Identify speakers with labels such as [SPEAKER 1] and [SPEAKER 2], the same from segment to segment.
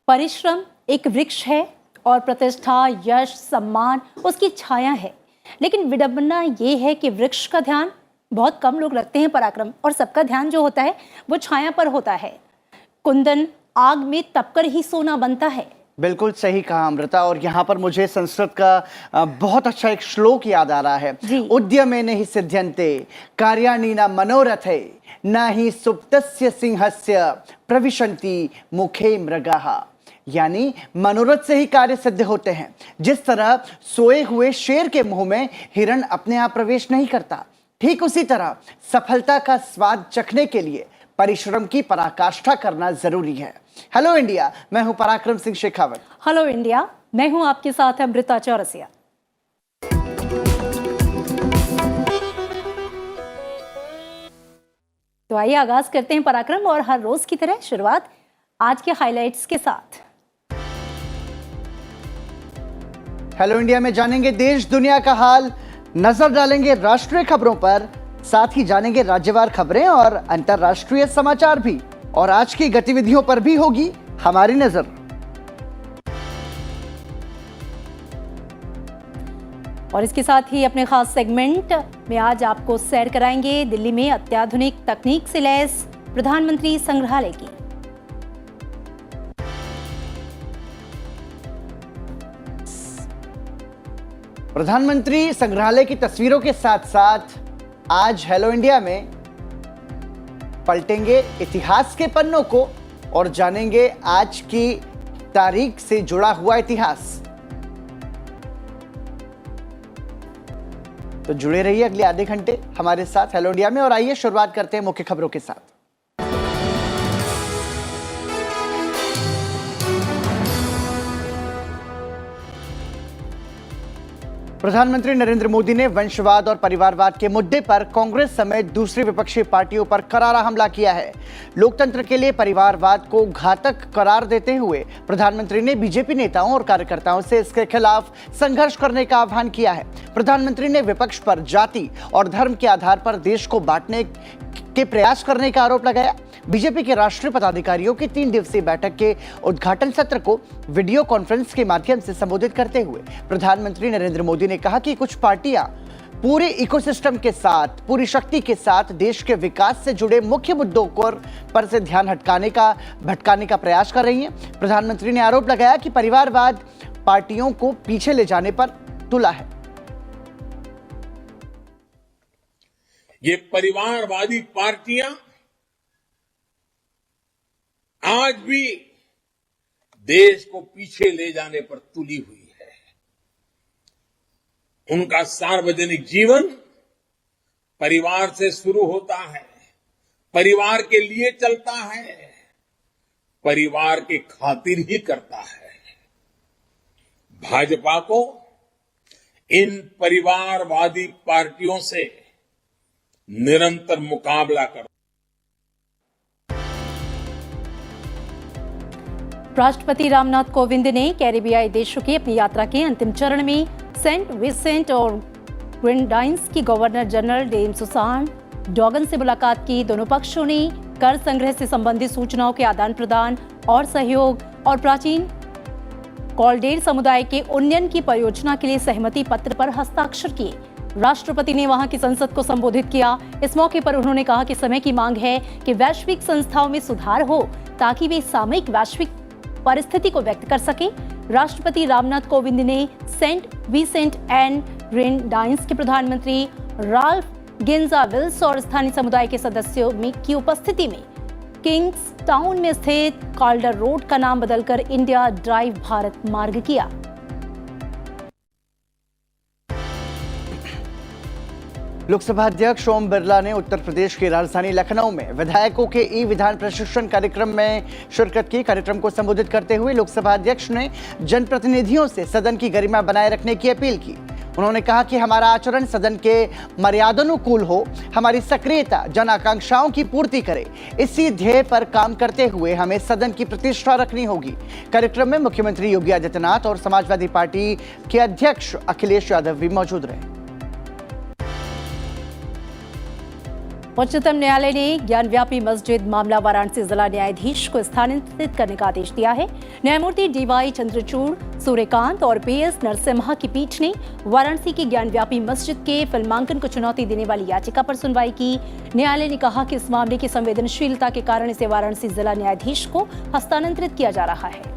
[SPEAKER 1] परिश्रम एक वृक्ष है और प्रतिष्ठा, यश, सम्मान उसकी छाया है। लेकिन विडंबना ये है कि वृक्ष का ध्यान बहुत कम लोग रखते हैं पराक्रम, और सबका ध्यान जो होता है वो छाया पर होता है। कुंदन आग में तपकर ही सोना बनता है।
[SPEAKER 2] बिल्कुल सही कहा अमृता। और यहाँ पर मुझे संस्कृत का बहुत अच्छा एक श्लोक याद आ रहा है। उद्यमेन हि सिद्ध्यन्ते कार्याणि न मनोरथे न हि सुप्तस्य सिंहस्य प्रविशन्ति मुखे मृगाः। यानी मनोरथ से ही कार्य सिद्ध होते हैं। जिस तरह सोए हुए शेर के मुंह में हिरण अपने आप प्रवेश नहीं करता, ठीक उसी तरह सफलता का स्वाद चखने के लिए परिश्रम की पराकाष्ठा करना जरूरी है। हेलो इंडिया, मैं हूं पराक्रम सिंह शेखावत।
[SPEAKER 1] हेलो इंडिया, मैं हूं आपके साथ अमृता चौरसिया। तो आइए आगाज करते हैं पराक्रम, और हर रोज की तरह शुरुआत आज के हाइलाइट्स के साथ।
[SPEAKER 2] हेलो इंडिया में जानेंगे देश दुनिया का हाल, नजर डालेंगे राष्ट्रीय खबरों पर, साथ ही जानेंगे राज्यवार खबरें और अंतरराष्ट्रीय समाचार भी, और आज की गतिविधियों पर भी होगी हमारी नजर।
[SPEAKER 1] और इसके साथ ही अपने खास सेगमेंट में आज आपको सैर कराएंगे दिल्ली में अत्याधुनिक तकनीक से लैस प्रधानमंत्री संग्रहालय की।
[SPEAKER 2] प्रधानमंत्री संग्रहालय की तस्वीरों के साथ साथ आज हेलो इंडिया में पलटेंगे इतिहास के पन्नों को और जानेंगे आज की तारीख से जुड़ा हुआ इतिहास। तो जुड़े रहिए अगले आधे घंटे हमारे साथ हेलो इंडिया में, और आइए शुरुआत करते हैं मुख्य खबरों के साथ। प्रधानमंत्री नरेंद्र मोदी ने वंशवाद और परिवारवाद के मुद्दे पर कांग्रेस समेत दूसरी विपक्षी पार्टियों पर करारा हमला किया है। लोकतंत्र के लिए परिवारवाद को घातक करार देते हुए प्रधानमंत्री ने बीजेपी नेताओं और कार्यकर्ताओं से इसके खिलाफ संघर्ष करने का आह्वान किया है। प्रधानमंत्री ने विपक्ष पर जाति और धर्म के आधार पर देश को बांटने के प्रयास करने का आरोप लगाया। बीजेपी के राष्ट्रीय पदाधिकारियों की 3 दिवसीय बैठक के उद्घाटन सत्र को वीडियो कॉन्फ्रेंस के माध्यम से संबोधित करते हुए प्रधानमंत्री नरेंद्र मोदी ने कहा कि कुछ पार्टियां पूरे इकोसिस्टम के साथ, पूरी शक्ति के साथ देश के विकास से जुड़े मुख्य मुद्दों पर से ध्यान भटकाने का प्रयास कर रही हैं। प्रधानमंत्री ने आरोप लगाया कि परिवारवाद पार्टियों को पीछे ले जाने पर तुला है।
[SPEAKER 3] ये परिवारवादी पार्टियां आज भी देश को पीछे ले जाने पर तुली हुई है। उनका सार्वजनिक जीवन परिवार से शुरू होता है, परिवार के लिए चलता है, परिवार के खातिर ही करता है। भाजपा को इन परिवारवादी पार्टियों से निरंतर मुकाबला कर।
[SPEAKER 1] राष्ट्रपति रामनाथ कोविंद ने कैरिबियाई देशों की अपनी यात्रा के अंतिम चरण में सेंट विंसेंट और ग्रेनाडाइंस की गवर्नर जनरल डेम सुसान डॉगन से मुलाकात की। दोनों पक्षों ने कर संग्रह से संबंधित सूचनाओं के आदान प्रदान और सहयोग और प्राचीन कॉलडेल समुदाय के उन्नयन की परियोजना के लिए सहमति पत्र पर हस्ताक्षर किए। राष्ट्रपति ने वहां की संसद को संबोधित किया। इस मौके पर उन्होंने कहा कि समय की मांग है कि वैश्विक संस्थाओं में सुधार हो ताकि वे सामयिक वैश्विक परिस्थिति को व्यक्त कर सके। राष्ट्रपति रामनाथ कोविंद ने सेंट विंसेंट एंड ग्रेनाडाइंस के प्रधानमंत्री राल्फ गेंजाविल्स और स्थानीय समुदाय के सदस्यों की उपस्थिति में किंग्स टाउन में स्थित कॉल्डर रोड का नाम बदलकर इंडिया ड्राइव भारत मार्ग किया।
[SPEAKER 2] लोकसभा अध्यक्ष ओम बिरला ने उत्तर प्रदेश की राजधानी लखनऊ में विधायकों के ई विधान प्रशिक्षण कार्यक्रम में शिरकत की। कार्यक्रम को संबोधित करते हुए लोकसभा अध्यक्ष ने जनप्रतिनिधियों से सदन की गरिमा बनाए रखने की अपील की। उन्होंने कहा कि हमारा आचरण सदन के मर्यादानुकूल हो, हमारी सक्रियता जन आकांक्षाओं की पूर्ति करे। इसी ध्येय पर काम करते हुए हमें सदन की प्रतिष्ठा रखनी होगी। कार्यक्रम में मुख्यमंत्री योगी आदित्यनाथ और समाजवादी पार्टी के अध्यक्ष अखिलेश यादव भी मौजूद रहे।
[SPEAKER 1] उच्चतम न्यायालय ने ज्ञानव्यापी मस्जिद मामला वाराणसी जिला न्यायाधीश को स्थानांतरित करने का आदेश दिया है। न्यायमूर्ति डीवाई चंद्रचूड़, सूर्यकांत और PS नरसिम्हा की पीठ ने वाराणसी की ज्ञानव्यापी मस्जिद के फिल्मांकन को चुनौती देने वाली याचिका पर सुनवाई की। न्यायालय ने कहा कि इस मामले की संवेदनशीलता के कारण इसे वाराणसी जिला न्यायाधीश को हस्तांतरित किया जा रहा है।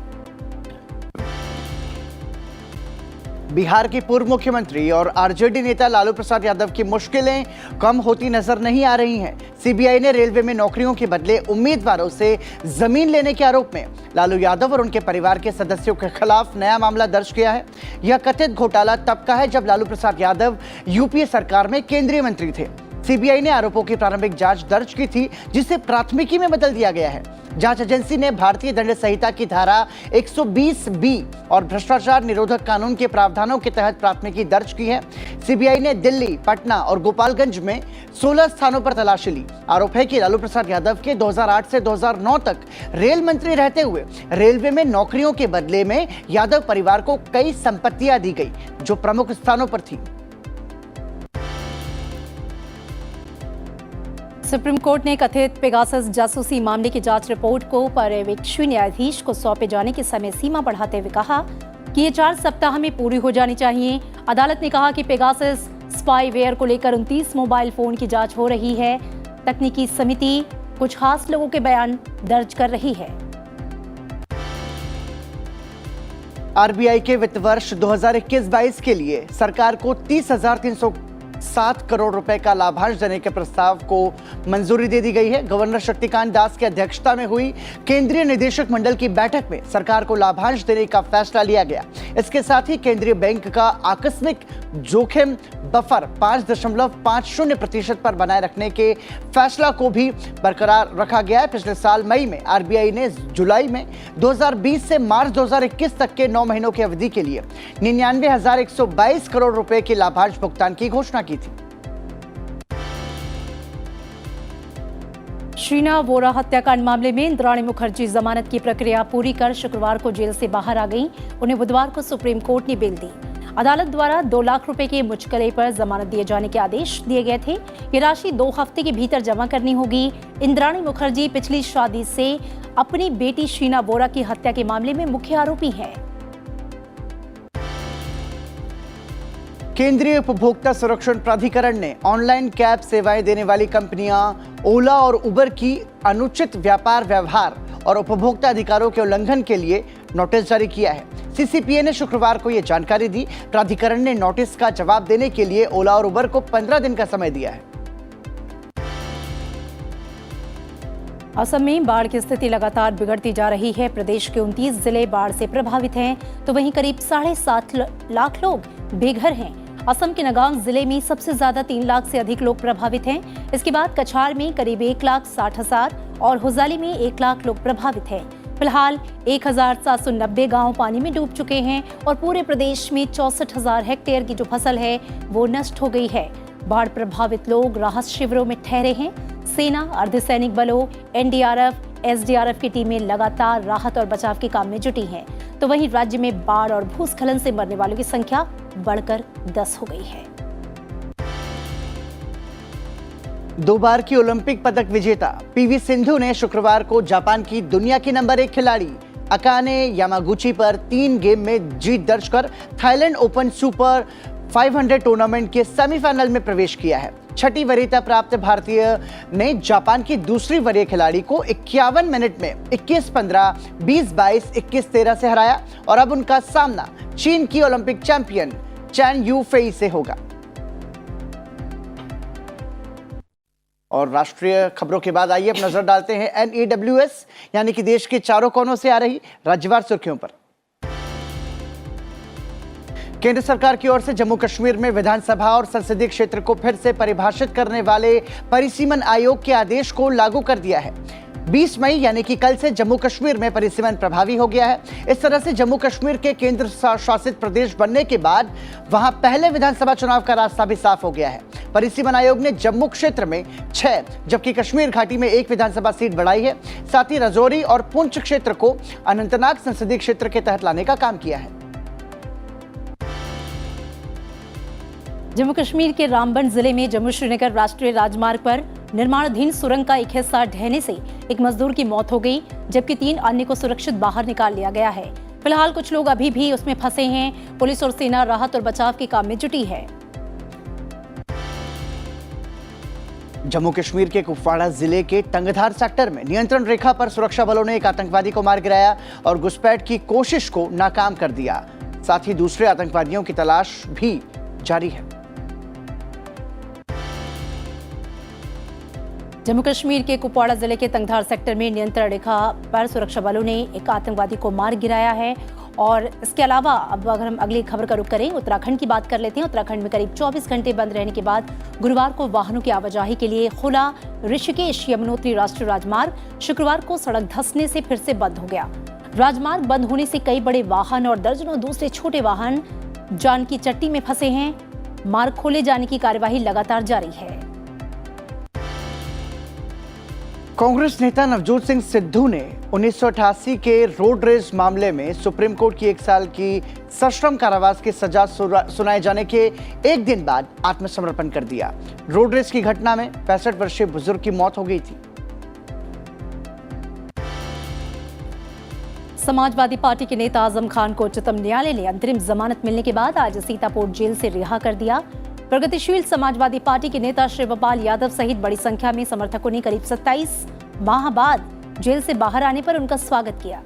[SPEAKER 2] बिहार के पूर्व मुख्यमंत्री और आरजेडी नेता लालू प्रसाद यादव की मुश्किलें कम होती नजर नहीं आ रही हैं। सीबीआई ने रेलवे में नौकरियों के बदले उम्मीदवारों से जमीन लेने के आरोप में लालू यादव और उनके परिवार के सदस्यों के खिलाफ नया मामला दर्ज किया है। यह कथित घोटाला तब का है जब लालू प्रसाद यादव यूपीए सरकार में केंद्रीय मंत्री थे। सीबीआई ने आरोपों की प्रारंभिक जांच दर्ज की थी, जिसे प्राथमिकी में बदल दिया गया है। जांच एजेंसी ने भारतीय दंड संहिता की धारा 120B और भ्रष्टाचार निरोधक कानून के प्रावधानों के तहत प्राथमिकी दर्ज की है। सीबीआई ने दिल्ली, पटना और गोपालगंज में 16 स्थानों पर तलाशी ली। आरोप है कि लालू प्रसाद यादव के 2008 से 2009 तक रेल मंत्री रहते हुए रेलवे में नौकरियों के बदले में यादव परिवार को कई संपत्तियां दी गई, जो प्रमुख स्थानों पर थी।
[SPEAKER 1] सुप्रीम कोर्ट ने कथित पेगासस जासूसी मामले की जांच रिपोर्ट को पर्यवेक्षी न्यायाधीश को सौंपे जाने की समय सीमा बढ़ाते हुए कहा कि ये 4 सप्ताह में पूरी हो जानी चाहिए। अदालत ने कहा कि पेगासस स्पाईवेयर को लेकर 29 मोबाइल फोन की जांच हो रही है। तकनीकी समिति कुछ खास लोगों के बयान दर्ज कर रही है।
[SPEAKER 2] आरबीआई के वित्त वर्ष 2021-22 के लिए सरकार को 30,307 करोड़ रुपए का लाभांश देने के प्रस्ताव को मंजूरी दे दी गई है। गवर्नर शक्तिकांत दास की अध्यक्षता में हुई केंद्रीय निदेशक मंडल की बैठक में सरकार को लाभांश देने का फैसला लिया गया। इसके साथ ही केंद्रीय बैंक का आकस्मिक जोखिम बफर 5.50% पर बनाए रखने के फैसला को भी बरकरार रखा गया है। पिछले साल मई में आरबीआई ने जुलाई में 2020 से मार्च 2021 तक के 9 महीनों की अवधि के लिए 99,122 करोड़ रुपए के लाभांश भुगतान की घोषणा की थी।
[SPEAKER 1] शीना वोरा हत्याकांड मामले में इंद्राणी मुखर्जी जमानत की प्रक्रिया पूरी कर शुक्रवार को जेल से बाहर आ गई। उन्हें बुधवार को सुप्रीम कोर्ट ने बेल दी। अदालत द्वारा 2 लाख रुपए के मुचकले पर जमानत दिए जाने के आदेश दिए गए थे। ये राशि 2 हफ्ते के भीतर जमा करनी होगी। इंद्राणी मुखर्जी पिछली शादी से अपनी बेटी शीना वोरा की हत्या के मामले में मुख्य आरोपी हैं।
[SPEAKER 2] केंद्रीय उपभोक्ता संरक्षण प्राधिकरण ने ऑनलाइन कैब सेवाएं देने वाली कंपनियां ओला और उबर की अनुचित व्यापार व्यवहार और उपभोक्ता अधिकारों के उल्लंघन के लिए नोटिस जारी किया है। सीसीपीए ने शुक्रवार को यह जानकारी दी। प्राधिकरण ने नोटिस का जवाब देने के लिए ओला और उबर को 15 दिन का समय दिया है।
[SPEAKER 1] असम में बाढ़ की स्थिति लगातार बिगड़ती जा रही है। प्रदेश के 29 जिले बाढ़ से प्रभावित हैं, तो वहीं करीब 7.5 लाख लोग बेघर हैं। असम के नगांव जिले में सबसे ज्यादा 3 लाख से अधिक लोग प्रभावित हैं। इसके बाद कछार में करीब 1,60,000 और हुजाली में 1 लाख लोग प्रभावित हैं। फिलहाल 1,790 गांव पानी में डूब चुके हैं और पूरे प्रदेश में 64,000 हेक्टेयर की जो फसल है वो नष्ट हो गई है। बाढ़ प्रभावित लोग राहत शिविरों में ठहरे हैं। सेना, अर्धसैनिक बलों, एनडीआरएफ, एसडीआरएफ की टीमें लगातार राहत और बचाव के काम में जुटी हैं। तो वहीं राज्य में बाढ़ और भूस्खलन से मरने वालों की संख्या बढ़कर 10 हो गई है।
[SPEAKER 2] 2 बार की ओलंपिक पदक विजेता पीवी सिंधु ने शुक्रवार को जापान की दुनिया की नंबर 1 खिलाड़ी अकाने यामागुची पर 3 गेम में जीत दर्ज कर थाईलैंड ओपन सुपर 500 टूर्नामेंट के सेमीफाइनल में प्रवेश किया है। 6ठी वरीयता प्राप्त भारतीय ने जापान की दूसरी वरीय खिलाड़ी को 51 मिनट में 21-15, 20-22, 21-13 से हराया और अब उनका सामना चीन की Olympic champion chain you Fei से होगा। और राष्ट्रीय खबरों के बाद आइए अब नजर डालते हैं NEWS यानी कि देश के चारों कोनों से आ रही राज्यवार सुर्खियों पर। केंद्र सरकार की ओर से जम्मू कश्मीर में विधानसभा और संसदीय क्षेत्र को फिर से परिभाषित करने वाले परिसीमन आयोग के आदेश को लागू कर दिया है। 20 मई यानी कि कल से जम्मू कश्मीर में परिसीमन प्रभावी हो गया है। इस तरह से जम्मू कश्मीर के केंद्र शासित प्रदेश बनने के बाद वहां पहले विधानसभा चुनाव का रास्ता भी साफ हो गया है। परिसीमन आयोग ने जम्मू क्षेत्र में 6 जबकि कश्मीर घाटी में 1 विधानसभा सीट बढ़ाई है। साथ ही राजौरी और पुंछ क्षेत्र को अनंतनाग संसदीय क्षेत्र के तहत लाने का काम किया है।
[SPEAKER 1] जम्मू कश्मीर के रामबन जिले में जम्मू श्रीनगर राष्ट्रीय राजमार्ग पर निर्माणाधीन सुरंग का एक हिस्सा ढहने से एक मजदूर की मौत हो गई, जबकि 3 अन्य को सुरक्षित बाहर निकाल लिया गया है। फिलहाल कुछ लोग अभी भी उसमें फंसे हैं। पुलिस और सेना राहत और बचाव के काम में जुटी है।
[SPEAKER 2] जम्मू कश्मीर के कुपवाड़ा जिले के टंगधार सेक्टर में नियंत्रण रेखा पर सुरक्षा बलों ने एक आतंकवादी को मार गिराया और घुसपैठ की कोशिश को नाकाम कर दिया। साथ ही दूसरे आतंकवादियों की तलाश भी जारी है।
[SPEAKER 1] जम्मू कश्मीर के कुपवाड़ा जिले के टंगधार सेक्टर में नियंत्रण रेखा पर सुरक्षा बलों ने एक आतंकवादी को मार गिराया है। और इसके अलावा अब अगर हम अगली खबर का रुख करें, उत्तराखंड की बात कर लेते हैं। उत्तराखंड में करीब 24 घंटे बंद रहने के बाद गुरुवार को वाहनों की आवाजाही के लिए खुला ऋषिकेश यमुनोत्री राष्ट्रीय राजमार्ग शुक्रवार को सड़क धंसने से फिर से बंद हो गया। राजमार्ग बंद होने से कई बड़े वाहन और दर्जनों दूसरे छोटे वाहन जान की चट्टी में फंसे हैं। मार्ग खोले जाने की कार्यवाही लगातार जारी है।
[SPEAKER 2] कांग्रेस नेता नवजोत सिंह सिद्धू ने 1988 के रोड रेज मामले में सुप्रीम कोर्ट की 1 साल की सश्रम कारावास की सजा सुनाए जाने के एक दिन बाद आत्मसमर्पण कर दिया। रोड रेज की घटना में 65 वर्षीय बुजुर्ग की मौत हो गई थी।
[SPEAKER 1] समाजवादी पार्टी के नेता आजम खान को उच्चतम न्यायालय ने अंतरिम जमानत मिलने के बाद आज सीतापुर जेल से रिहा कर दिया। प्रगतिशील समाजवादी पार्टी के नेता शिवपाल यादव सहित बड़ी संख्या में समर्थकों ने करीब 27 माह बाद जेल से बाहर आने पर उनका स्वागत किया।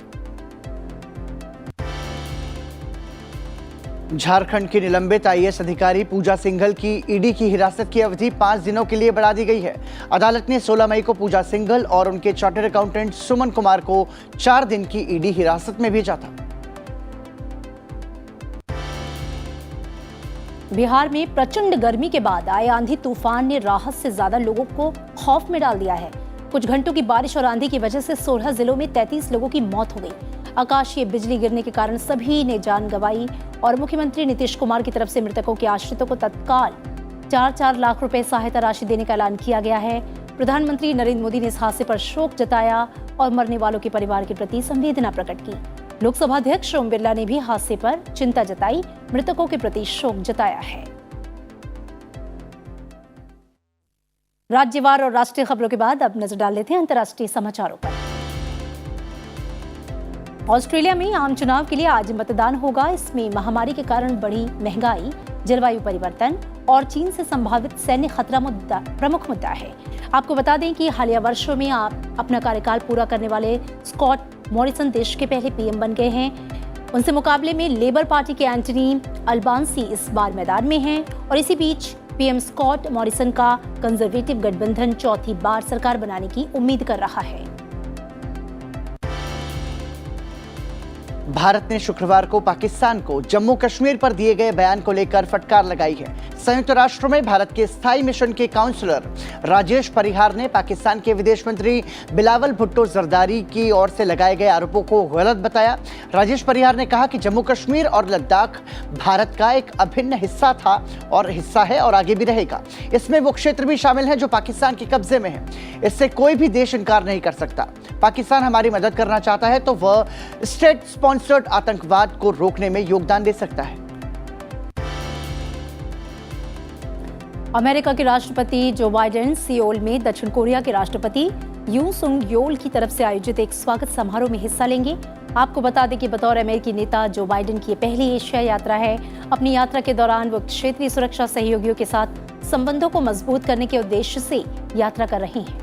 [SPEAKER 2] झारखंड की निलंबित आईएएस अधिकारी पूजा सिंघल की ईडी की हिरासत की अवधि 5 दिनों के लिए बढ़ा दी गई है। अदालत ने 16 मई को पूजा सिंघल और उनके चार्टर्ड अकाउंटेंट सुमन कुमार को 4 दिन की ईडी हिरासत में भेजा था।
[SPEAKER 1] बिहार में प्रचंड गर्मी के बाद आए आंधी तूफान ने राहत से ज्यादा लोगों को खौफ में डाल दिया है। कुछ घंटों की बारिश और आंधी की वजह से 16 जिलों में 33 लोगों की मौत हो गई। आकाशीय बिजली गिरने के कारण सभी ने जान गंवाई और मुख्यमंत्री नीतीश कुमार की तरफ से मृतकों के आश्रितों को तत्काल 4-4 लाख रुपए सहायता राशि देने का ऐलान किया गया है। प्रधानमंत्री नरेंद्र मोदी ने इस हादसे पर शोक जताया और मरने वालों के परिवार के प्रति संवेदना प्रकट की। लोकसभा अध्यक्ष ओम बिरला ने भी हादसे पर चिंता जताई, मृतकों के प्रति शोक जताया है। राज्यवार और राष्ट्रीय खबरों के बाद अब नजर डाल लेते हैं अंतर्राष्ट्रीय समाचारों पर। ऑस्ट्रेलिया में आम चुनाव के लिए आज मतदान होगा। इसमें महामारी के कारण बढ़ी महंगाई, जलवायु परिवर्तन और चीन से संभावित सैन्य खतरा प्रमुख मुद्दा है। आपको बता दें कि हालिया वर्षों में अपना कार्यकाल पूरा करने वाले स्कॉट मॉरिसन देश के पहले पीएम बन गए हैं। उनसे मुकाबले में लेबर पार्टी के एंटनी अल्बांसी इस बार मैदान में हैं और इसी बीच पीएम स्कॉट मॉरिसन का कंजर्वेटिव गठबंधन चौथी बार सरकार बनाने की उम्मीद कर रहा है।
[SPEAKER 2] भारत ने शुक्रवार को पाकिस्तान को जम्मू कश्मीर पर दिए गए बयान को लेकर फटकार लगाई है। संयुक्त राष्ट्र में भारत के स्थायी मिशन के काउंसलर राजेश परिहार ने पाकिस्तान के विदेश मंत्री बिलावल भुट्टो जरदारी की ओर से लगाए गए आरोपों को गलत बताया। राजेश परिहार ने कहा कि जम्मू कश्मीर और लद्दाख भारत का एक अभिन्न हिस्सा था और हिस्सा है और आगे भी रहेगा। इसमें वो क्षेत्र भी शामिल है जो पाकिस्तान के कब्जे में है। इससे कोई भी देश इनकार नहीं कर सकता। पाकिस्तान हमारी मदद करना चाहता है तो वह स्टेट स्पॉन्सर्ड आतंकवाद को रोकने में योगदान दे सकता है।
[SPEAKER 1] अमेरिका के राष्ट्रपति जो बाइडेन सियोल में दक्षिण कोरिया के राष्ट्रपति यूं सुंग योल की तरफ से आयोजित एक स्वागत समारोह में हिस्सा लेंगे। आपको बता दें कि बतौर अमेरिकी नेता जो बाइडेन की पहली एशिया यात्रा है। अपनी यात्रा के दौरान वो क्षेत्रीय सुरक्षा सहयोगियों के साथ संबंधों को मजबूत करने के उद्देश्य से यात्रा कर रहे हैं।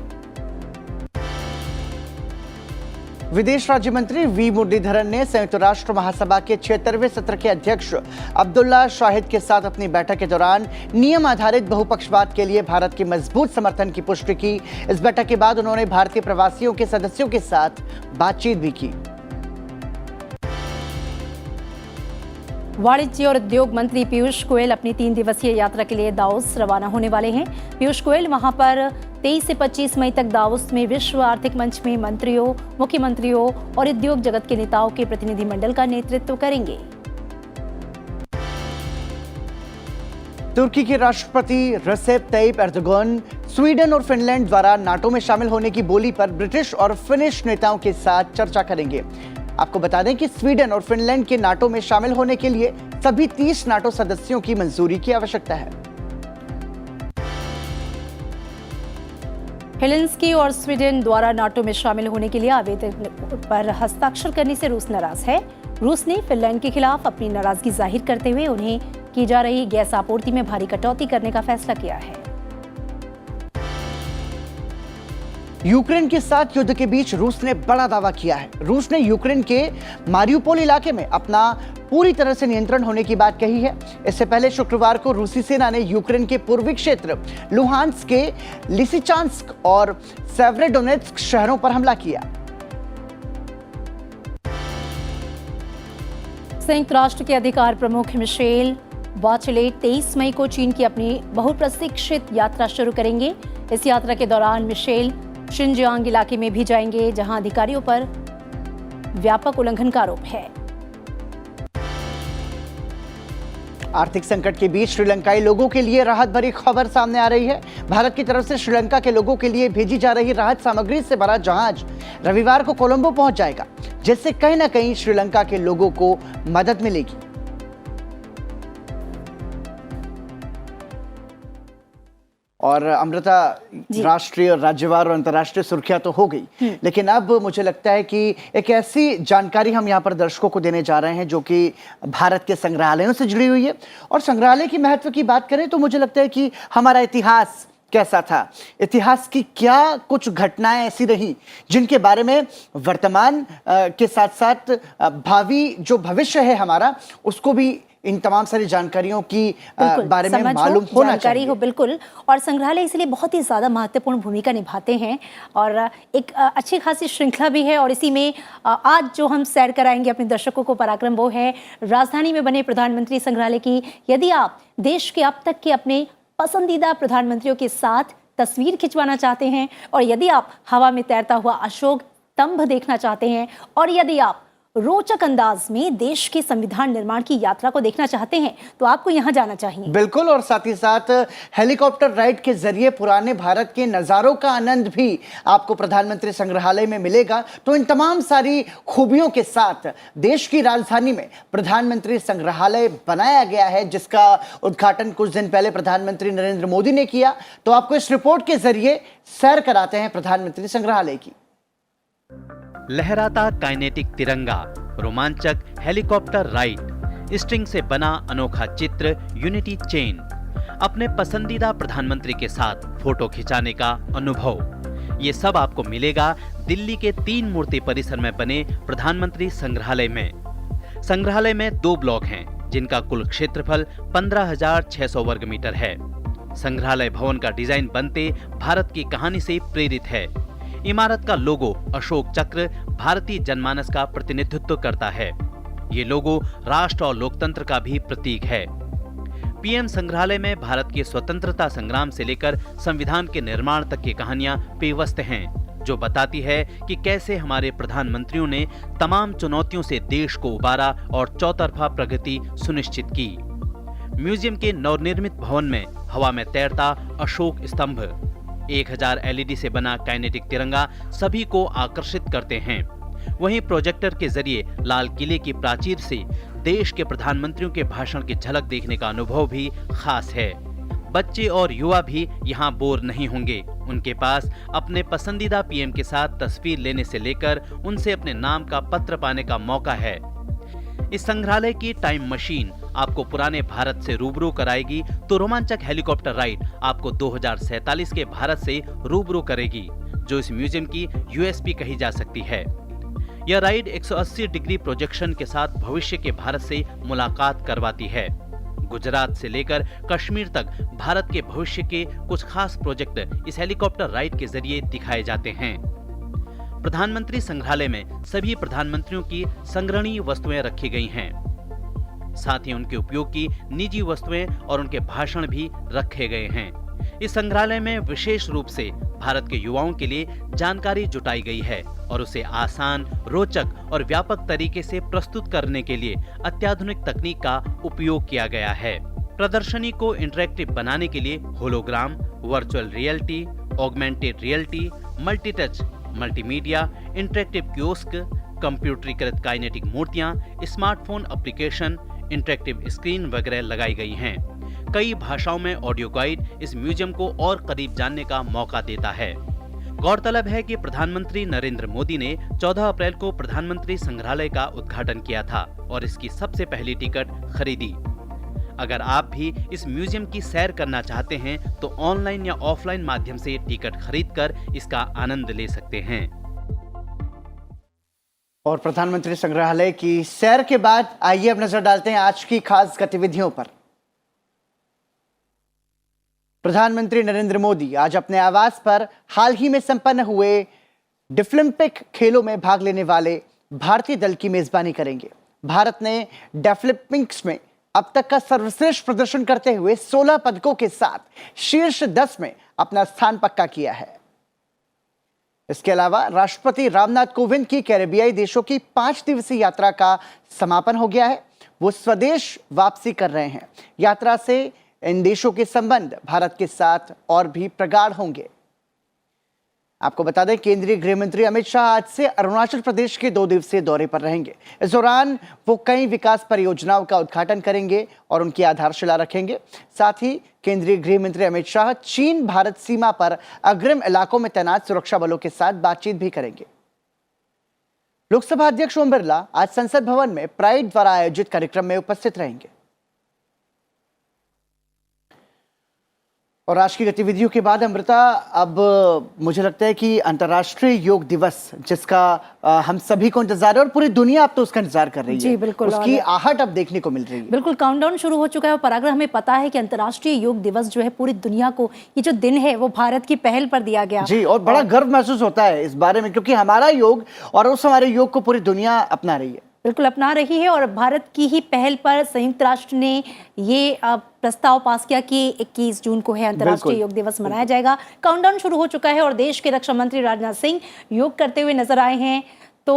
[SPEAKER 2] विदेश राज्य मंत्री वी मुरलीधरन ने संयुक्त राष्ट्र महासभा के 76वें सत्र के अध्यक्ष अब्दुल्ला शाहिद के साथ अपनी बैठक के दौरान नियम आधारित बहुपक्षवाद के लिए भारत के मजबूत समर्थन की पुष्टि की। इस बैठक के बाद उन्होंने भारतीय प्रवासियों के सदस्यों के साथ बातचीत भी की।
[SPEAKER 1] वाणिज्य और उद्योग मंत्री पीयूष गोयल अपनी 3 दिवसीय यात्रा के लिए दावोस रवाना होने वाले हैं। पीयूष गोयल वहां पर 23 से 25 मई तक दावोस में विश्व आर्थिक मंच में मंत्रियों, मुख्यमंत्रियों और उद्योग जगत के नेताओं के प्रतिनिधिमंडल का नेतृत्व करेंगे।
[SPEAKER 2] तुर्की के राष्ट्रपति रेसेप तय्यिप एर्दोगन स्वीडन और फिनलैंड द्वारा नाटो में शामिल होने की बोली पर ब्रिटिश और फिनिश नेताओं के साथ चर्चा करेंगे। आपको बता दें कि स्वीडन और फिनलैंड के नाटो में शामिल होने के लिए सभी 30 नाटो सदस्यों की मंजूरी की आवश्यकता है।
[SPEAKER 1] हेलेंस्की और स्वीडन द्वारा नाटो में शामिल होने के लिए आवेदन पर हस्ताक्षर करने से रूस नाराज है। रूस ने फिनलैंड के खिलाफ अपनी नाराजगी जाहिर करते हुए उन्हें की जा रही गैस आपूर्ति में भारी कटौती करने का फैसला किया है।
[SPEAKER 2] यूक्रेन के साथ युद्ध के बीच रूस ने बड़ा दावा किया है। रूस ने यूक्रेन के मारियुपोल इलाके में अपना पूरी तरह से नियंत्रण होने की बात कही है। इससे पहले शुक्रवार को रूसी सेना ने यूक्रेन के पूर्वी क्षेत्र लुहांस्क के लिसिचांस्क और सेवेरोडोनेत्स्क शहरों पर हमला किया।
[SPEAKER 1] संयुक्त राष्ट्र के अधिकार प्रमुख मिशेल बाचेलेट 23 मई को चीन की अपनी बहुप्रतीक्षित यात्रा शुरू करेंगे। इस यात्रा के दौरान मिशेल शिनजियांग इलाके में भी जाएंगे, जहां अधिकारियों पर व्यापक उल्लंघन का आरोप है।
[SPEAKER 2] आर्थिक संकट के बीच श्रीलंकाई लोगों के लिए राहत भरी खबर सामने आ रही है। भारत की तरफ से श्रीलंका के लोगों के लिए भेजी जा रही राहत सामग्री से भरा जहाज रविवार को कोलंबो पहुंच जाएगा, जिससे कहीं ना कहीं श्रीलंका के लोगों को मदद मिलेगी। और अमृता, राष्ट्रीय, राज्यवार और अंतर्राष्ट्रीय सुर्खियां तो हो गई, लेकिन अब मुझे लगता है कि एक ऐसी जानकारी हम यहाँ पर दर्शकों को देने जा रहे हैं जो कि भारत के संग्रहालयों से जुड़ी हुई है। और संग्रहालय की महत्व की बात करें तो मुझे लगता है कि हमारा इतिहास कैसा था, इतिहास की क्या कुछ घटनाएं ऐसी रही जिनके बारे में वर्तमान के साथ साथ भावी जो भविष्य है हमारा, उसको भी इन तमाम सारी जानकारियों की बारे में मालूम होना चाहिए।
[SPEAKER 1] हो बिल्कुल। और संग्रहालय इसलिए बहुत ही ज़्यादा महत्वपूर्ण भूमिका निभाते हैं और एक अच्छी खासी श्रृंखला भी है। और इसी में आज जो हम सैर कराएंगे अपने दर्शकों को पराक्रम, वो है राजधानी में बने प्रधानमंत्री संग्रहालय की। यदि आप देश के अब तक के अपने पसंदीदा प्रधानमंत्रियों के साथ तस्वीर खिंचवाना चाहते हैं, और यदि आप हवा में तैरता हुआ अशोक स्तंभ देखना चाहते हैं, और यदि आप रोचक अंदाज में देश के संविधान निर्माण की यात्रा को देखना चाहते हैं, तो आपको यहां जाना चाहिए।
[SPEAKER 2] बिल्कुल। और साथ ही साथ हेलीकॉप्टर राइड के जरिए पुराने भारत के नजारों का आनंद भी आपको प्रधानमंत्री संग्रहालय में मिलेगा। तो इन तमाम सारी खूबियों के साथ देश की राजधानी में प्रधानमंत्री संग्रहालय बनाया गया है, जिसका उद्घाटन कुछ दिन पहले प्रधानमंत्री नरेंद्र मोदी ने किया। तो आपको इस रिपोर्ट के जरिए सैर कराते हैं प्रधानमंत्री संग्रहालय की।
[SPEAKER 4] लहराता काइनेटिक तिरंगा, रोमांचक हेलीकॉप्टर राइड, स्ट्रिंग से बना अनोखा चित्र यूनिटी चेन, अपने पसंदीदा प्रधानमंत्री के साथ फोटो खिंचाने का अनुभव, ये सब आपको मिलेगा दिल्ली के 3 मूर्ति परिसर में बने प्रधानमंत्री संग्रहालय में। संग्रहालय में 2 ब्लॉक हैं, जिनका कुल क्षेत्रफल 15,600 वर्ग मीटर है। संग्रहालय भवन का डिजाइन बनते भारत की कहानी से प्रेरित है। इमारत का लोगो अशोक चक्र भारतीय जनमानस का प्रतिनिधित्व करता है। ये लोगो राष्ट्र और लोकतंत्र का भी प्रतीक है। पीएम संग्रहालय में भारत के स्वतंत्रता संग्राम से लेकर संविधान के निर्माण तक की कहानियां पेवस्त हैं, जो बताती है कि कैसे हमारे प्रधानमंत्रियों ने तमाम चुनौतियों से देश को उबारा और चौतरफा प्रगति सुनिश्चित की। म्यूजियम के नवनिर्मित भवन में हवा में तैरता अशोक स्तंभ, 1000 एलईडी से बना काइनेटिक तिरंगा सभी को आकर्षित करते हैं। वहीं प्रोजेक्टर के जरिए लाल किले की प्राचीर से देश के प्रधानमंत्रियों के भाषण की झलक देखने का अनुभव भी खास है। बच्चे और युवा भी यहाँ बोर नहीं होंगे। उनके पास अपने पसंदीदा पीएम के साथ तस्वीर लेने से लेकर उनसे अपने नाम का पत्र पाने का मौका है। इस संग्रहालय की टाइम मशीन आपको पुराने भारत से रूबरू कराएगी, तो रोमांचक हेलीकॉप्टर राइड आपको 2047 के भारत से रूबरू करेगी, जो इस म्यूजियम की यूएसपी कही जा सकती है। यह राइड 180 डिग्री प्रोजेक्शन के साथ भविष्य के भारत से मुलाकात करवाती है। गुजरात से लेकर कश्मीर तक भारत के भविष्य के कुछ खास प्रोजेक्ट इस हेलीकॉप्टर राइड के जरिए दिखाए जाते हैं। प्रधानमंत्री संग्रहालय में सभी प्रधानमंत्रियों की संग्रहणीय वस्तुएं रखी गई हैं। साथ ही उनके उपयोग की निजी वस्तुएं और उनके भाषण भी रखे गए हैं। इस संग्रहालय में विशेष रूप से भारत के युवाओं के लिए जानकारी जुटाई गई है और उसे आसान, रोचक और व्यापक तरीके से प्रस्तुत करने के लिए अत्याधुनिक तकनीक का उपयोग किया गया है। प्रदर्शनी को इंटरैक्टिव बनाने के लिए hologram, virtual reality, augmented reality, multi touch, multimedia, interactive kiosk, कंप्यूटरीकृत काइनेटिक मूर्तियां, स्मार्टफोन एप्लीकेशन, इंटरैक्टिव स्क्रीन वगैरह लगाई गई हैं। कई भाषाओं में ऑडियो गाइड इस म्यूजियम को और करीब जानने का मौका देता है। गौरतलब है कि प्रधानमंत्री नरेंद्र मोदी ने 14 अप्रैल को प्रधानमंत्री संग्रहालय का उद्घाटन किया था और इसकी सबसे पहली टिकट खरीदी। अगर आप भी इस म्यूजियम की सैर करना चाहते हैं तो ऑनलाइन या ऑफलाइन माध्यम से टिकट खरीदकर इसका आनंद ले सकते हैं।
[SPEAKER 2] और प्रधानमंत्री संग्रहालय की सैर के बाद आइए अब नजर डालते हैं आज की खास गतिविधियों पर। प्रधानमंत्री नरेंद्र मोदी आज अपने आवास पर हाल ही में संपन्न हुए डेफलिम्पिक खेलों में भाग लेने वाले भारतीय दल की मेजबानी करेंगे। भारत ने डेफलिम्पिक्स में अब तक का सर्वश्रेष्ठ प्रदर्शन करते हुए 16 पदकों के साथ शीर्ष 10 में अपना स्थान पक्का किया है। इसके अलावा राष्ट्रपति रामनाथ कोविंद की कैरेबियाई देशों की 5 दिवसीय यात्रा का समापन हो गया है। वो स्वदेश वापसी कर रहे हैं। यात्रा से इन देशों के संबंध भारत के साथ और भी प्रगाढ़ होंगे। आपको बता दें, केंद्रीय गृह मंत्री अमित शाह आज से अरुणाचल प्रदेश के 2 दिवसीय दौरे पर रहेंगे। इस दौरान वो कई विकास परियोजनाओं का उद्घाटन करेंगे और उनकी आधारशिला रखेंगे। साथ ही केंद्रीय गृह मंत्री अमित शाह चीन भारत सीमा पर अग्रिम इलाकों में तैनात सुरक्षा बलों के साथ बातचीत भी करेंगे। लोकसभा अध्यक्ष ओम बिरला आज संसद भवन में प्राइड द्वारा आयोजित कार्यक्रम में उपस्थित रहेंगे। और आज की गतिविधियों के बाद अमृता, अब मुझे लगता है कि अंतर्राष्ट्रीय योग दिवस, जिसका हम सभी को इंतजार है और पूरी दुनिया अब तो उसका इंतजार कर रही है।
[SPEAKER 1] जी बिल्कुल,
[SPEAKER 2] उसकी आहट अब देखने को मिल रही है।
[SPEAKER 1] बिल्कुल, काउंटडाउन शुरू हो चुका है। और परागर, हमें पता है कि अंतर्राष्ट्रीय योग दिवस जो है पूरी दुनिया को, ये जो दिन है वो भारत की पहल पर दिया गया।
[SPEAKER 2] जी, और बड़ा गर्व महसूस होता है इस बारे में, क्योंकि हमारा योग और उस हमारे योग को पूरी दुनिया अपना रही है।
[SPEAKER 1] बिल्कुल अपना रही है। और भारत की ही पहल पर संयुक्त राष्ट्र ने ये प्रस्ताव पास किया कि 21 जून को है अंतर्राष्ट्रीय योग दिवस मनाया जाएगा। काउंटडाउन शुरू हो चुका है और देश के रक्षा मंत्री राजनाथ सिंह योग करते हुए नजर आए हैं। तो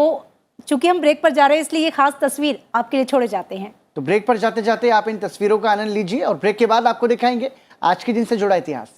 [SPEAKER 1] चूंकि हम ब्रेक पर जा रहे हैं, इसलिए ये खास तस्वीर आपके लिए छोड़े जाते हैं।
[SPEAKER 2] तो ब्रेक पर जाते जाते आप इन तस्वीरों का आनंद लीजिए और ब्रेक के बाद आपको दिखाएंगे आज के दिन से जुड़ा इतिहास।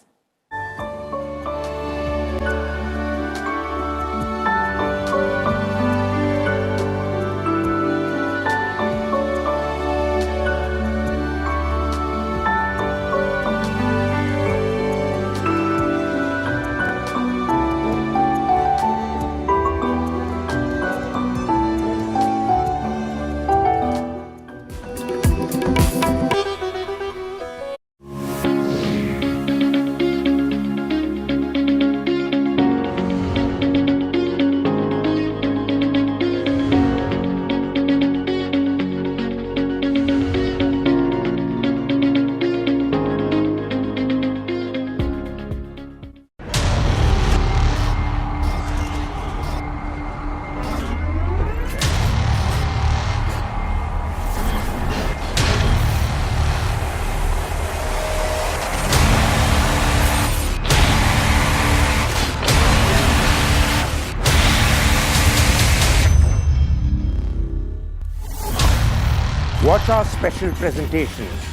[SPEAKER 5] Watch our special presentations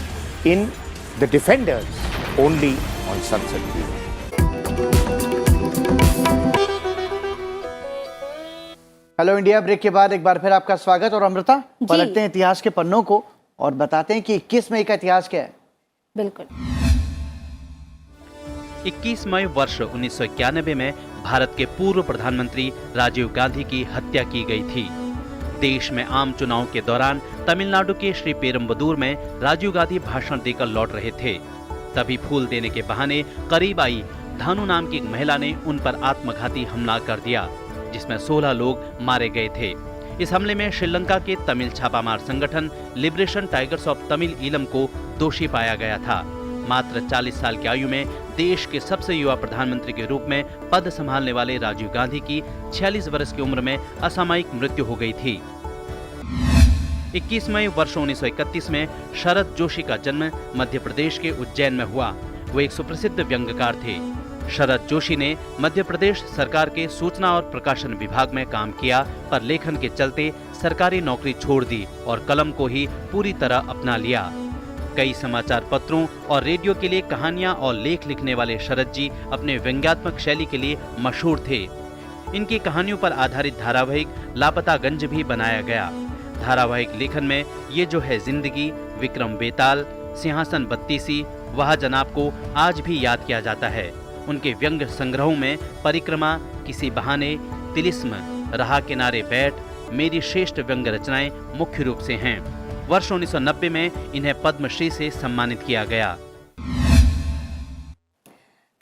[SPEAKER 5] in The Defenders only on Sunset View.
[SPEAKER 2] Hello India break के बाद एक बार फिर आपका स्वागत। और अमृता, पलटते हैं इतिहास के पन्नों को और बताते हैं कि 21 मई का इतिहास क्या है।
[SPEAKER 1] बिल्कुल,
[SPEAKER 4] 21 मई वर्ष 1991 में भारत के पूर्व प्रधानमंत्री राजीव गांधी की हत्या की गई थी। देश में आम चुनाव के दौरान तमिलनाडु के श्री पेरुम्बदूर में राजीव गांधी भाषण देकर लौट रहे थे। तभी फूल देने के बहाने करीब आई धानु नाम की एक महिला ने उन पर आत्मघाती हमला कर दिया, जिसमें 16 लोग मारे गए थे। इस हमले में श्रीलंका के तमिल छापामार संगठन liberation tigers of Tamil Eelam को दोषी पाया गया था। मात्र 40 साल की आयु में देश के सबसे युवा प्रधानमंत्री के रूप में पद संभालने वाले राजीव गांधी की 46 वर्ष की उम्र में असामयिक मृत्यु हो गई थी। 21 मई वर्ष 1931 में शरद जोशी का जन्म मध्य प्रदेश के उज्जैन में हुआ। वो एक सुप्रसिद्ध व्यंग्यकार थे। शरद जोशी ने मध्य प्रदेश सरकार के सूचना और प्रकाशन विभाग में काम किया, पर लेखन के चलते सरकारी नौकरी छोड़ दी और कलम को ही पूरी तरह अपना लिया। कई समाचार पत्रों और रेडियो के लिए कहानियां और लेख लिखने वाले शरद जी अपने व्यंग्यात्मक शैली के लिए मशहूर थे। इनकी कहानियों पर आधारित धारावाहिक लापतागंज भी बनाया गया। धारावाहिक लेखन में ये जो है जिंदगी, विक्रम बेताल, सिंहासन बत्तीसी, वह जनाब को आज भी याद किया जाता है। उनके व्यंग्य संग्रहों में परिक्रमा, किसी बहाने, तिलिस्म, रहा किनारे बैठ, मेरी श्रेष्ठ व्यंग्य रचनाएं मुख्य रूप से हैं। वर्ष 1990 में इन्हें पद्मश्री से सम्मानित किया गया।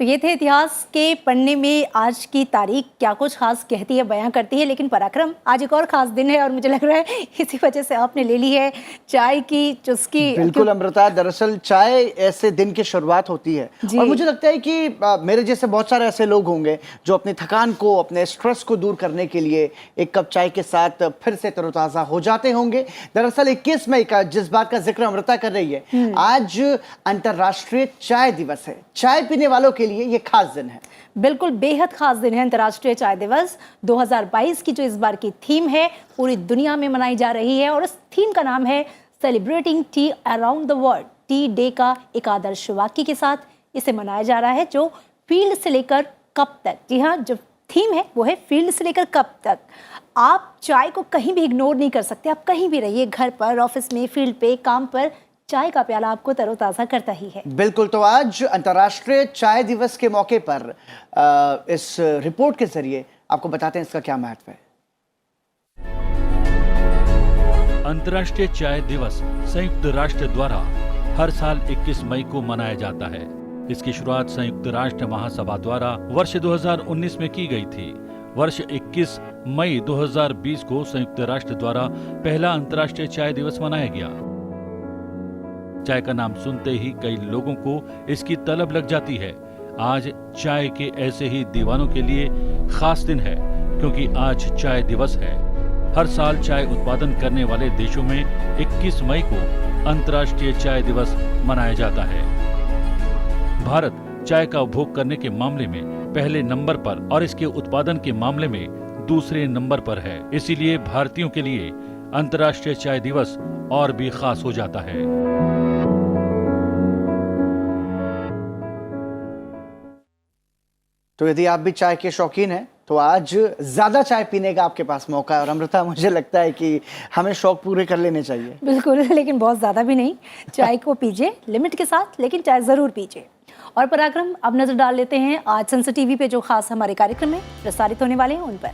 [SPEAKER 1] तो ये थे इतिहास के पन्ने में आज की तारीख क्या कुछ खास कहती है, बयां करती है। लेकिन पराक्रम, आज एक और खास दिन है और मुझे लग रहा है इसी वजह से आपने ले ली है चाय की चुस्की।
[SPEAKER 2] बिल्कुल अमृता, दरअसल चाय ऐसे दिन की शुरुआत होती है और मुझे लगता है कि मेरे जैसे बहुत सारे ऐसे लोग होंगे जो अपनी थकान को, अपने स्ट्रेस को दूर करने के लिए एक कप चाय के साथ फिर से तरोताज़ा हो जाते होंगे। दरअसल 21 मई का जिस बात का जिक्र अमृता कर रही है, आज अंतर्राष्ट्रीय चाय दिवस है। चाय पीने वालों के लिए ये खास दिन है।
[SPEAKER 1] बिल्कुल बेहद खास दिन है अंतर्राष्ट्रीय चाय दिवस 2022 की जो इस बार की थीम है पूरी दुनिया में मनाई जा रही है और इस थीम का नाम है celebrating T around the world. T day का एक आदर्श वाक्य के साथ इसे मनाया जा रहा है जो फील्ड से लेकर कप तक। जी हाँ, जो थीम है वो है फील्ड से लेकर कप तक। आप चाय को कहीं भी इग्नोर नहीं कर सकते। आप कहीं भी रहिए, घर पर, ऑफिस में, फील्ड पे, काम पर, चाय का प्याला आपको तरोताजा करता ही है।
[SPEAKER 2] बिल्कुल। तो आज अंतर्राष्ट्रीय चाय दिवस के मौके पर इस रिपोर्ट के जरिए आपको बताते हैं इसका क्या महत्व है।
[SPEAKER 6] अंतर्राष्ट्रीय चाय दिवस संयुक्त राष्ट्र द्वारा हर साल 21 मई को मनाया जाता है। इसकी शुरुआत संयुक्त राष्ट्र महासभा द्वारा वर्ष 2019 में की गई थी। वर्ष 21 मई 2020 को संयुक्त राष्ट्र द्वारा पहला अंतर्राष्ट्रीय चाय दिवस मनाया गया। चाय का नाम सुनते ही कई लोगों को इसकी तलब लग जाती है। आज चाय के ऐसे ही दीवानों के लिए खास दिन है क्योंकि आज चाय दिवस है। हर साल चाय उत्पादन करने वाले देशों में 21 मई को अंतर्राष्ट्रीय चाय दिवस मनाया जाता है। भारत चाय का उपभोग करने के मामले में पहले नंबर पर और इसके उत्पादन के मामले में दूसरे नंबर पर है। इसीलिए भारतीयों के लिए अंतर्राष्ट्रीय चाय दिवस और भी खास हो जाता है।
[SPEAKER 2] तो यदि आप भी चाय के शौकीन हैं तो आज ज्यादा चाय पीने का आपके पास मौका है और अमृता, मुझे लगता है कि हमें शौक पूरे कर लेने चाहिए।
[SPEAKER 1] बिल्कुल, लेकिन बहुत ज्यादा भी नहीं। चाय को पीजिए लिमिट के साथ, लेकिन चाय जरूर पीजिए। और पराक्रम, अब नजर डाल लेते हैं आज सनसद टीवी पे जो खास हमारे कार्यक्रम में प्रसारित होने वाले हैं उन पर।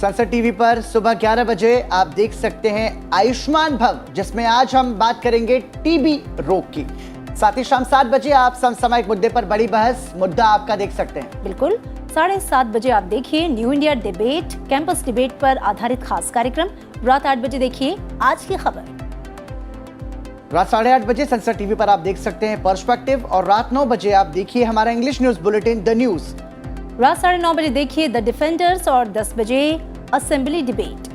[SPEAKER 2] सनसद टीवी पर सुबह 11 बजे आप देख सकते हैं आयुष्मान भव, जिसमें आज हम बात करेंगे टीबी रोग की। साथ ही शाम 7 बजे आप समसामयिक मुद्दे पर बड़ी बहस, मुद्दा आपका देख सकते हैं।
[SPEAKER 1] बिल्कुल, 7:30 बजे आप देखिए new India debate, campus debate पर आधारित खास कार्यक्रम। रात 8 बजे देखिए आज की खबर।
[SPEAKER 2] रात 8:30 बजे सनसद टीवी पर आप देख सकते हैं पर्सपेक्टिव और रात 9 बजे आप देखिए हमारा English news bulletin the news.
[SPEAKER 1] रात 9:30 बजे देखिए द डिफेंडर्स और 10 बजे असेंबली डिबेट।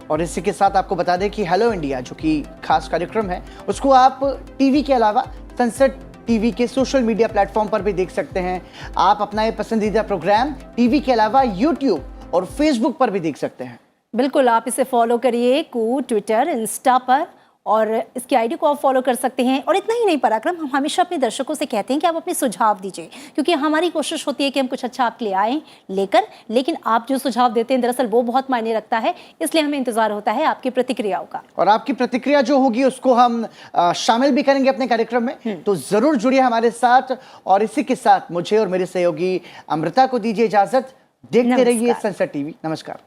[SPEAKER 2] और इसी के साथ आपको बता दें कि हेलो इंडिया जो कि खास कार्यक्रम है उसको आप टीवी के अलावा सनसद टीवी के सोशल मीडिया प्लेटफॉर्म पर भी देख सकते हैं। आप अपना ये पसंदीदा प्रोग्राम टीवी के अलावा यूट्यूब और फेसबुक पर भी देख सकते हैं।
[SPEAKER 1] बिल्कुल, आप इसे फॉलो करिए ट्विटर, इंस्टा पर, और इसकी आईडी को आप फॉलो कर सकते हैं। और इतना ही नहीं पराक्रम, हम हमेशा अपने दर्शकों से कहते हैं कि आप अपने सुझाव दीजिए, क्योंकि हमारी कोशिश होती है कि हम कुछ अच्छा आपके लिए आएँ लेकर, लेकिन आप जो सुझाव देते हैं दरअसल वो बहुत मायने रखता है। इसलिए हमें इंतजार होता है आपकी प्रतिक्रियाओं का,
[SPEAKER 2] और आपकी प्रतिक्रिया जो होगी उसको हम शामिल भी करेंगे अपने कार्यक्रम में। तो जरूर जुड़िए हमारे साथ। और इसी के साथ मुझे और मेरे सहयोगी अमृता को दीजिए इजाजत। देखते रहिए सनसद टीवी। नमस्कार।